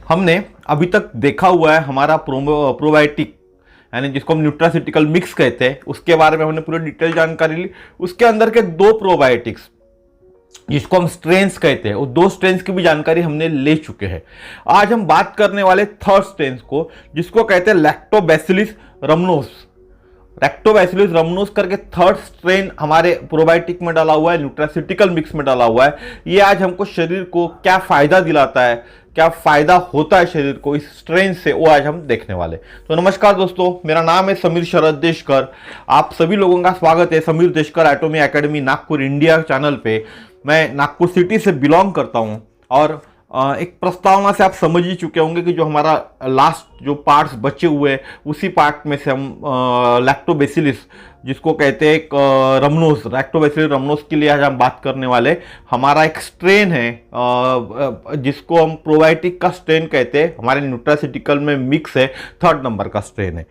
हमने अभी तक देखा हुआ है हमारा प्रोबायोटिक यानी जिसको हम न्यूट्रास्यूटिकल मिक्स कहते हैं, उसके बारे में हमने पूरी डिटेल जानकारी ली। उसके अंदर के दो प्रोबायोटिक्स जिसको हम स्ट्रेन्स कहते हैं, वो दो स्ट्रेन्स की भी जानकारी हमने ले चुके हैं। आज हम बात करने वाले थर्ड स्ट्रेन्स को, जिसको कहते हैं लैक्टोबैसिलस रमनोस। लैक्टोबैसिलस रमनोस करके थर्ड स्ट्रेन हमारे प्रोबायोटिक में डाला हुआ है, न्यूट्रास्यूटिकल मिक्स में डाला हुआ है। ये आज हमको शरीर को क्या फायदा दिलाता है, क्या फायदा होता है शरीर को इस स्ट्रेन से, वो आज हम देखने वाले। तो नमस्कार दोस्तों, मेरा नाम है समीर शरद देशकर। आप सभी लोगों का स्वागत है Sameer Deshkar एटॉमी academy Nagpur India channel पे। मैं नागपुर सिटी से बिलोंग करता हूं और एक प्रस्तावना से आप समझ ही चुके होंगे कि जो हमारा लास्ट जो पार्ट्स बचे हुए हैं उसी पार्ट में से हम लैक्टोबैसिलस जिसको कहते हैं एक रमनोस, लैक्टोबैसिलस रमनोस के लिए आज हम बात करने वाले। हमारा एक स्ट्रेन है जिसको हम प्रोबायोटिक का स्ट्रेन कहते हैं, हमारे न्यूट्रास्यूटिकल में मिक्स है, थर्ड नंबर का स्ट्रेन है।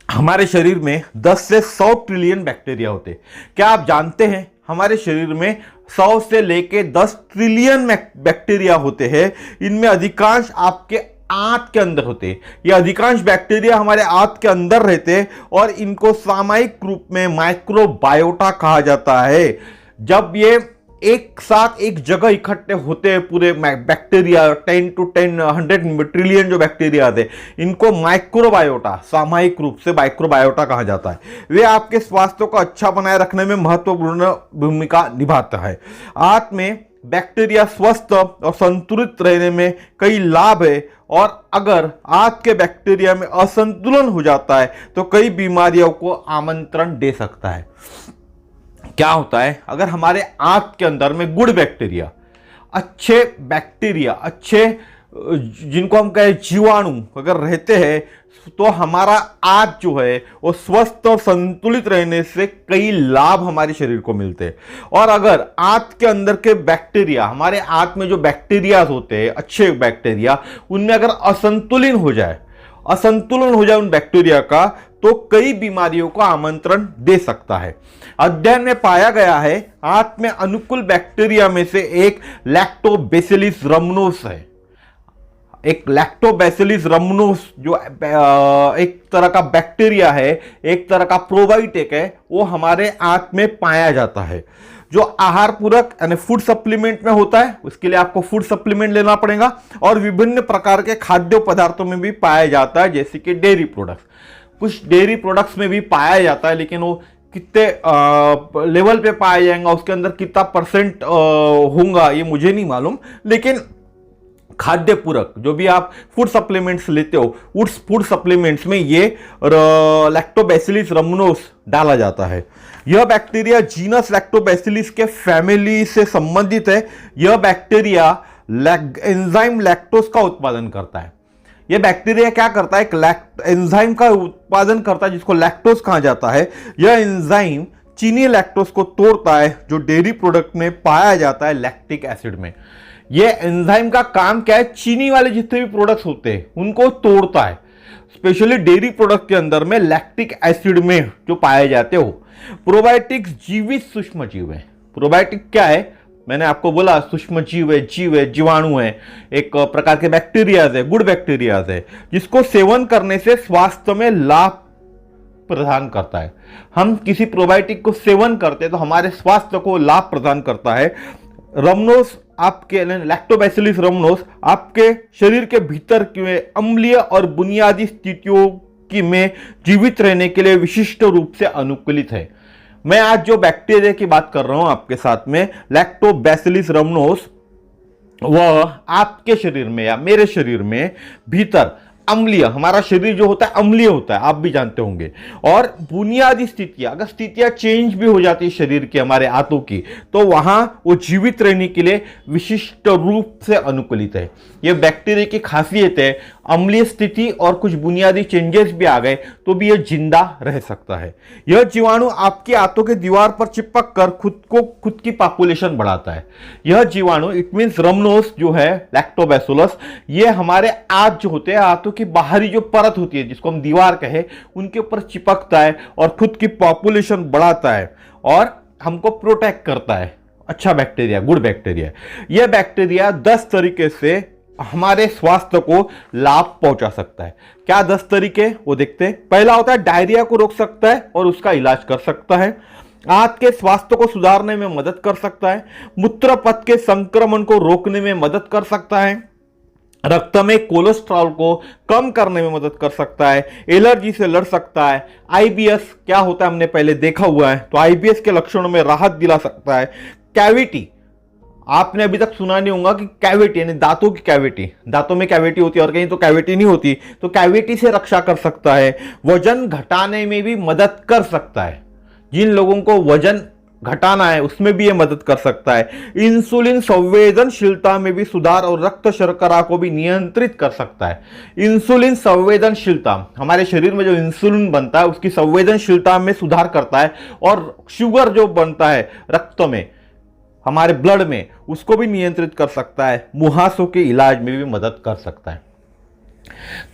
हमारे शरीर में 10 से 100 ट्रिलियन बैक्टीरिया होते हैं। क्या आप जानते हैं हमारे शरीर में 100 से लेके 10 ट्रिलियन बैक्टीरिया होते हैं। इनमें अधिकांश आपके आंत के अंदर होते हैं। ये अधिकांश बैक्टीरिया हमारे आंत के अंदर रहते हैं और इनको सामयिक रूप में माइक्रोबायोटा कहा जाता है। जब ये एक साथ एक जगह इकट्ठे होते हैं पूरे बैक्टीरिया 10 to 100 ट्रिलियन जो बैक्टीरिया आते हैं, इनको माइक्रोबायोटा, सामयिक रूप से माइक्रोबायोटा कहा जाता है। वे आपके स्वास्थ्य को अच्छा बनाए रखने में महत्वपूर्ण भूमिका निभाता है। आंत में बैक्टीरिया स्वस्थ और संतुलित रहने में कई लाभ है, और अगर आंत के बैक्टीरिया में असंतुलन हो जाता है तो कई बीमारियों को आमंत्रण दे सकता है। क्या होता है, अगर हमारे आंत के अंदर में गुड बैक्टीरिया, अच्छे बैक्टीरिया, अच्छे जिनको हम कहें जीवाणु अगर रहते हैं तो हमारा आंत जो है वो स्वस्थ और संतुलित रहने से कई लाभ हमारे शरीर को मिलते हैं। और अगर आंत के अंदर के बैक्टीरिया, हमारे आंत में जो बैक्टीरिया होते हैं अच्छे बैक्टीरिया, उनमें अगर असंतुलन हो जाए उन बैक्टीरिया का, तो कई बीमारियों को आमंत्रण दे सकता है। अध्ययन में पाया गया है आंत में अनुकूल बैक्टीरिया में से एक लैक्टोबैसिलस रमनोस है। एक लैक्टोबैसिलस रमनोस जो एक तरह का बैक्टीरिया है, एक तरह का प्रोबायोटिक है, वो हमारे आंत में पाया जाता है। जो आहार पूरक यानी फूड सप्लीमेंट में होता है, उसके लिए आपको फूड सप्लीमेंट लेना पड़ेगा, और विभिन्न प्रकार के खाद्य पदार्थों में भी पाया जाता है, जैसे कि डेयरी प्रोडक्ट्स। कुछ डेयरी प्रोडक्ट्स में भी पाया जाता है, लेकिन वो कितने लेवल पे पाया जाएगा, उसके अंदर कितना परसेंट होगा ये मुझे नहीं मालूम। लेकिन खाद्य पूरक जो भी आप फूड सप्लीमेंट्स लेते हो, उस फूड सप्लीमेंट्स में ये लैक्टोबैसिलस रमनोस डाला जाता है। यह बैक्टीरिया जीनस लैक्टोबैसिलस के फैमिली से संबंधित है। यह बैक्टीरिया एंजाइम लैक्टोज का उत्पादन करता है। यह बैक्टीरिया क्या करता है, एक एंजाइम का उत्पादन करता है जिसको लैक्टोज कहा जाता है। यह एंजाइम चीनी लैक्टोज को तोड़ता है जो डेयरी प्रोडक्ट में पाया जाता है लैक्टिक एसिड में। यह एंजाइम का काम क्या है, चीनी वाले जितने भी प्रोडक्ट्स होते हैं उनको तोड़ता है। स्पेशली डेयरी प्रोडक्ट के अंदर में लैक्टिक एसिड में जो पाए जाते हो। प्रोबायोटिक्स जीवित सूक्ष्म जीव है। प्रोबायोटिक क्या है, मैंने आपको बोला सूक्ष्म जीव है, जीवाणु है, एक प्रकार के बैक्टीरियाज है, गुड बैक्टीरियाज है, जिसको सेवन करने से स्वास्थ्य में लाभ प्रदान करता है। हम किसी प्रोबायोटिक को सेवन करते हैं तो हमारे स्वास्थ्य को लाभ प्रदान करता है। रमनोस आपके लैक्टोबैसिलस रमनोस आपके शरीर के भीतर के अम्लीय और बुनियादी स्थितियों की में जीवित रहने के लिए विशिष्ट रूप से अनुकूलित है। मैं आज जो बैक्टीरिया की बात कर रहा हूं आपके साथ में, लैक्टोबैसिलस रमनोस, वह आपके शरीर में या मेरे शरीर में भीतर अम्लीय, हमारा शरीर जो होता है अम्लीय होता है, आप भी जानते होंगे। और बुनियादी स्थितियां, अगर स्थितियां चेंज भी हो जाती है शरीर की, हमारे आंतों की, तो वहां वो जीवित रहने के लिए विशिष्ट रूप से अनुकूलित है। यह बैक्टीरिया की खासियत है। अम्लीय स्थिति और कुछ बुनियादी चेंजेस भी आ गए तो भी यह जिंदा रह सकता है। यह जीवाणु आपकी आंतों के दीवार पर चिपक कर खुद की पॉपुलेशन बढ़ाता है। यह जीवाणु, इट मींस रमनोस जो है लैक्टोबैसिलस, ये हमारे आंत जो होते हैं, आंतों की बाहरी जो परत होती है जिसको हम दीवार कहे, उनके ऊपर चिपकता है और खुद की पॉपुलेशन बढ़ाता है और हमको प्रोटेक्ट करता है। अच्छा बैक्टीरिया, गुड बैक्टीरिया। यह बैक्टीरिया 10 तरीके से हमारे स्वास्थ्य को लाभ पहुंचा सकता है। क्या 10 तरीके वो देखते हैं। पहला होता है डायरिया को रोक सकता है और उसका इलाज कर सकता है। आंत के स्वास्थ्य को सुधारने में मदद कर सकता है। मूत्र पथ के संक्रमण को रोकने में मदद कर सकता है। रक्त में कोलेस्ट्रॉल को कम करने में मदद कर सकता है। एलर्जी से लड़ सकता है। आईबीएस क्या होता है हमने पहले देखा हुआ है, तो आईबीएस के लक्षणों में राहत दिला सकता है। कैविटी, आपने अभी तक सुना नहीं होगा कि कैविटी यानी दांतों की कैविटी, दांतों में कैविटी होती है और कहीं तो कैविटी नहीं होती, तो कैविटी से रक्षा कर सकता है। वजन घटाने में भी मदद कर सकता है। जिन लोगों को वजन घटाना है उसमें भी यह मदद कर सकता है। इंसुलिन संवेदनशीलता में भी सुधार और रक्त शर्करा को भी नियंत्रित कर सकता है। इंसुलिन संवेदनशीलता, हमारे शरीर में जो इंसुलिन बनता है उसकी संवेदनशीलता में सुधार करता है, और शुगर जो बनता है रक्त में, हमारे ब्लड में, उसको भी नियंत्रित कर सकता है। मुहासों के इलाज में भी मदद कर सकता है।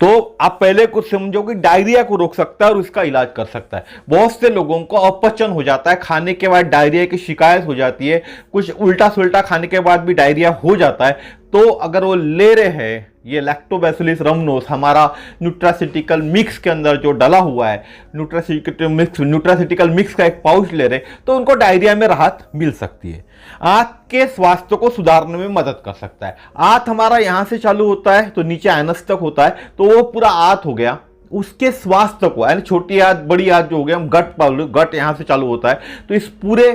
तो आप पहले कुछ समझो कि डायरिया को रोक सकता है और उसका इलाज कर सकता है। बहुत से लोगों को अपचन हो जाता है, खाने के बाद डायरिया की शिकायत हो जाती है, कुछ उल्टा सुल्टा खाने के बाद भी डायरिया हो जाता है। तो अगर वो ले रहे हैं ये लैक्टोबैसिलस रमनोस, हमारा न्यूट्रासिटिकल मिक्स के अंदर जो डला हुआ है, न्यूट्रासिटिकल मिक्स का एक पाउच ले रहे, तो उनको डायरिया में राहत मिल सकती है। आंत के स्वास्थ्य को सुधारने में मदद कर सकता है। आंत हमारा यहां से चालू होता है तो नीचे एनस तक होता है, तो वो पूरा आंत हो गया। उसके स्वास्थ्य को, यानी छोटी आंत बड़ी आंत जो हो गया, हम गट यहां से चालू होता है, तो इस पूरे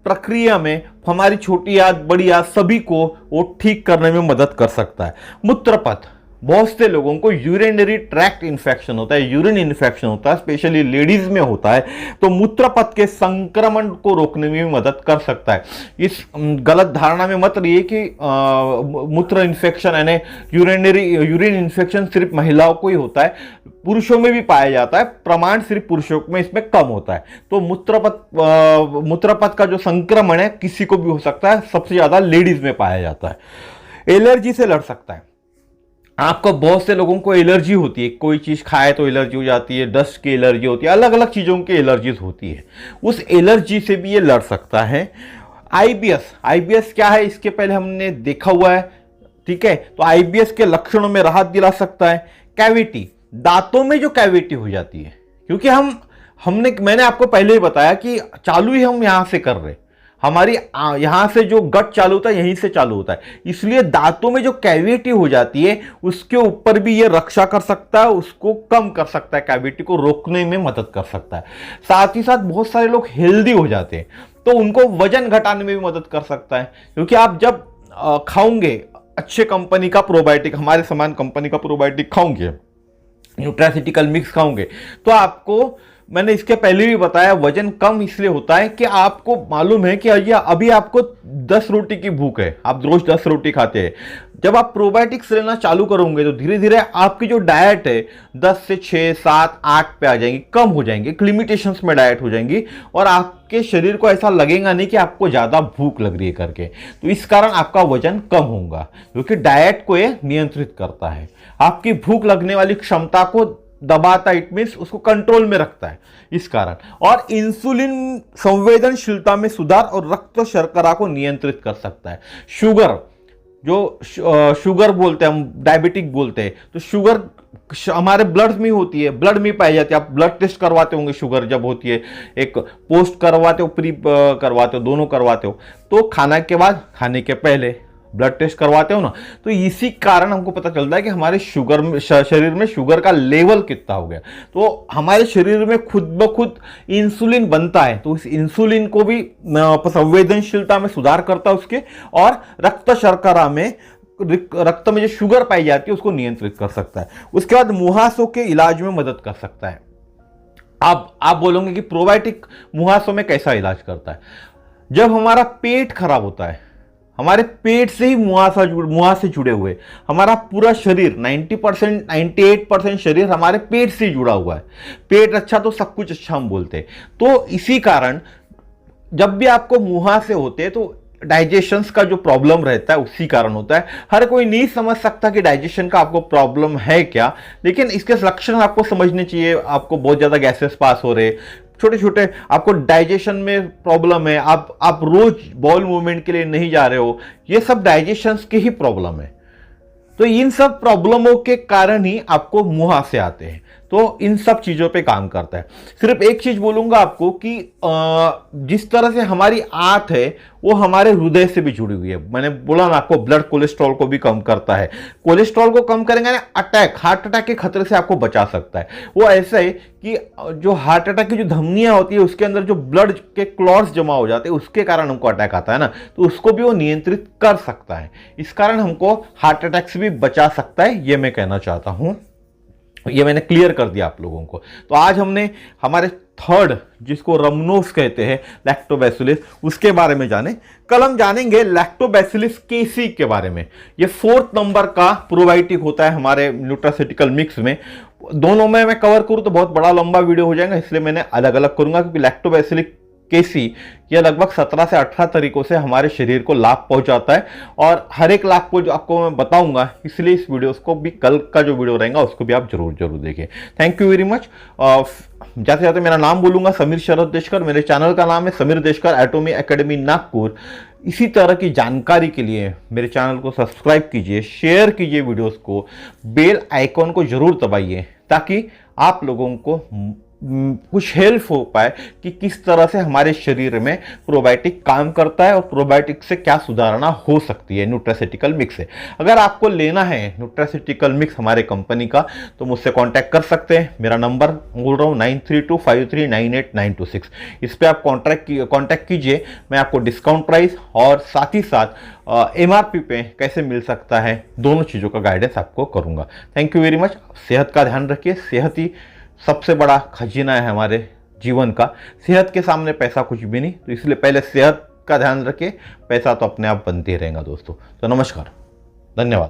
प्रक्रिया में हमारी छोटी आंत बड़ी आंत सभी को वो ठीक करने में मदद कर सकता है। मूत्रपथ, बहुत से लोगों को यूरिनरी ट्रैक्ट इन्फेक्शन होता है, यूरिन इन्फेक्शन होता है, स्पेशली लेडीज में होता है, तो मूत्रपथ के संक्रमण को रोकने में भी मदद कर सकता है। इस गलत धारणा में मत रहिए कि मूत्र इन्फेक्शन यानी यूरिन इन्फेक्शन सिर्फ महिलाओं को ही होता है, पुरुषों में भी पाया जाता है, प्रमाण सिर्फ पुरुषों में इसमें कम होता है। तो मूत्रपथ का जो संक्रमण है किसी को भी हो सकता है, सबसे ज्यादा लेडीज में पाया जाता है। एलर्जी से लड़ सकता है। आपको बहुत से लोगों को एलर्जी होती है, कोई चीज खाए तो एलर्जी हो जाती है, डस्ट की एलर्जी होती है, अलग अलग चीजों की एलर्जीज होती है, उस एलर्जी से भी ये लड़ सकता है। आईबीएस क्या है इसके पहले हमने देखा हुआ है, ठीक है। तो आईबीएस के लक्षणों में राहत दिला सकता है। कैविटी, दांतों में जो कैविटी हो जाती है, क्योंकि मैंने आपको पहले ही बताया कि चालू ही हम यहां से कर रहे, हमारी यहां से जो गट चालू होता है यहीं से चालू होता है, इसलिए दांतों में जो कैविटी हो जाती है उसके ऊपर भी ये रक्षा कर सकता है, उसको कम कर सकता है, कैविटी को रोकने में मदद कर सकता है। साथ ही साथ बहुत सारे लोग हेल्दी हो जाते हैं तो उनको वजन घटाने में भी मदद कर सकता है, क्योंकि आप जब खाओगे अच्छे कंपनी का प्रोबायोटिक, हमारे समान कंपनी का प्रोबायोटिक खाओगे, न्यूट्रासिटिकल मिक्स खाओगे, तो आपको, मैंने इसके पहले भी बताया, वजन कम इसलिए होता है कि आपको मालूम है कि अभी आपको 10 रोटी की भूख है, आप रोज 10 रोटी खाते हैं। जब आप प्रोबायोटिक्स लेना चालू करोगे तो धीरे धीरे आपकी जो डाइट है 10 से 6, 7, 8 पे आ जाएंगी, कम हो जाएंगी, एक लिमिटेशंस में डाइट हो जाएंगी, और आपके शरीर को ऐसा लगेगा नहीं कि आपको ज्यादा भूख लग रही है करके। तो इस कारण आपका वजन कम होगा, क्योंकि डाइट को यह नियंत्रित करता है, आपकी भूख लगने वाली क्षमता को दबाता, इट मीन्स उसको कंट्रोल में रखता है इस कारण। और इंसुलिन संवेदनशीलता में सुधार और रक्त शर्करा को नियंत्रित कर सकता है। शुगर, जो शुगर बोलते हैं हम, डायबिटिक बोलते हैं, तो शुगर हमारे ब्लड में होती है, ब्लड में पाई जाती है। आप ब्लड टेस्ट करवाते होंगे शुगर जब होती है, एक पोस्ट करवाते हो, प्री करवाते हो, दोनों करवाते हो, तो खाना के बाद, खाने के पहले ब्लड टेस्ट करवाते हो ना, तो इसी कारण हमको पता चलता है कि हमारे शरीर में शुगर का लेवल कितना हो गया। तो हमारे शरीर में खुद ब खुद इंसुलिन बनता है, तो इस इंसुलिन को भी संवेदनशीलता में सुधार करता है उसके, और रक्त शर्करा में, रक्त में जो शुगर पाई जाती है उसको नियंत्रित कर सकता है। उसके बाद मुहासों के इलाज में मदद कर सकता है। आप बोलोगे कि प्रोबायोटिक मुहासों में कैसा इलाज करता है? जब हमारा पेट खराब होता है, हमारे पेट से ही मुहासे जुड़े हुए, हमारा पूरा शरीर 90% 98% शरीर हमारे पेट से जुड़ा हुआ है। पेट अच्छा तो सब कुछ अच्छा हम बोलते हैं। तो इसी कारण जब भी आपको मुहासे होते हैं तो डाइजेशन का जो प्रॉब्लम रहता है उसी कारण होता है। हर कोई नहीं समझ सकता कि डाइजेशन का आपको प्रॉब्लम है क्या, लेकिन इसके लक्षण आपको समझने चाहिए। आपको बहुत ज्यादा गैसेस पास हो रहे, छोटे छोटे, आपको डाइजेशन में प्रॉब्लम है, आप रोज बॉल मूवमेंट के लिए नहीं जा रहे हो, ये सब डाइजेशन की ही प्रॉब्लम है। तो इन सब प्रॉब्लमों के कारण ही आपको मुहासे आते हैं। तो इन सब चीजों पे काम करता है। सिर्फ एक चीज बोलूंगा आपको कि जिस तरह से हमारी आंत है वो हमारे हृदय से भी जुड़ी हुई है। मैंने बोला ना आपको, ब्लड कोलेस्ट्रॉल को भी कम करता है। कोलेस्ट्रॉल को कम करेंगे ना, हार्ट अटैक के खतरे से आपको बचा सकता है। वो ऐसे है कि जो हार्ट अटैक की जो धमनियां होती है उसके अंदर जो ब्लड के क्लॉट्स जमा हो जाते हैं उसके कारण हमको अटैक आता है ना, तो उसको भी वो नियंत्रित कर सकता है। इस कारण हमको हार्ट अटैक से भी बचा सकता है, ये मैं कहना चाहता हूं। ये मैंने क्लियर कर दिया आप लोगों को। तो आज हमने हमारे थर्ड, जिसको रमनोस कहते हैं, लैक्टोबैसिलस, उसके बारे में जाने। कल हम जानेंगे लैक्टोबैसिलस केसी के बारे में। ये 4th नंबर का प्रोबायोटिक होता है हमारे न्यूट्रास्यूटिकल मिक्स में। दोनों में मैं कवर करूं तो बहुत बड़ा लंबा वीडियो हो जाएगा, इसलिए मैंने अलग अलग करूंगा, क्योंकि लैक्टोबैसिलस केसी यह लगभग 17 से 18 तरीकों से हमारे शरीर को लाभ पहुंचाता है, और हर एक लाभ को जो आपको मैं बताऊंगा, इसलिए इस वीडियो को भी, कल का जो वीडियो रहेगा उसको भी आप जरूर जरूर देखें। Thank you very much. जाते जाते मेरा नाम बोलूंगा, समीर शरद देशकर। मेरे चैनल का नाम है समीर देशकर एटॉमी एकेडमी नागपुर। इसी तरह की जानकारी के लिए मेरे चैनल को सब्सक्राइब कीजिए, शेयर कीजिए वीडियोस को, बेल आइकॉन को जरूर दबाइए, ताकि आप लोगों को कुछ हेल्प हो पाए कि किस तरह से हमारे शरीर में प्रोबायोटिक काम करता है और प्रोबायोटिक से क्या सुधारणा हो सकती है न्यूट्रास्यूटिकल मिक्स से। अगर आपको लेना है न्यूट्रास्यूटिकल मिक्स हमारे कंपनी का, तो मुझसे कांटेक्ट कर सकते हैं। मेरा नंबर बोल रहा हूँ 9325398926। इस पर आप कांटेक्ट कीजिए। मैं आपको डिस्काउंट प्राइस और साथ ही साथ MRP पे कैसे मिल सकता है, दोनों चीज़ों का गाइडेंस आपको करूँगा। Thank you very much. सेहत का ध्यान रखिए। सेहत ही सबसे बड़ा खजीना है हमारे जीवन का। सेहत के सामने पैसा कुछ भी नहीं, तो इसलिए पहले सेहत का ध्यान रखिए, पैसा तो अपने आप बनते ही रहेगा दोस्तों। तो नमस्कार, धन्यवाद।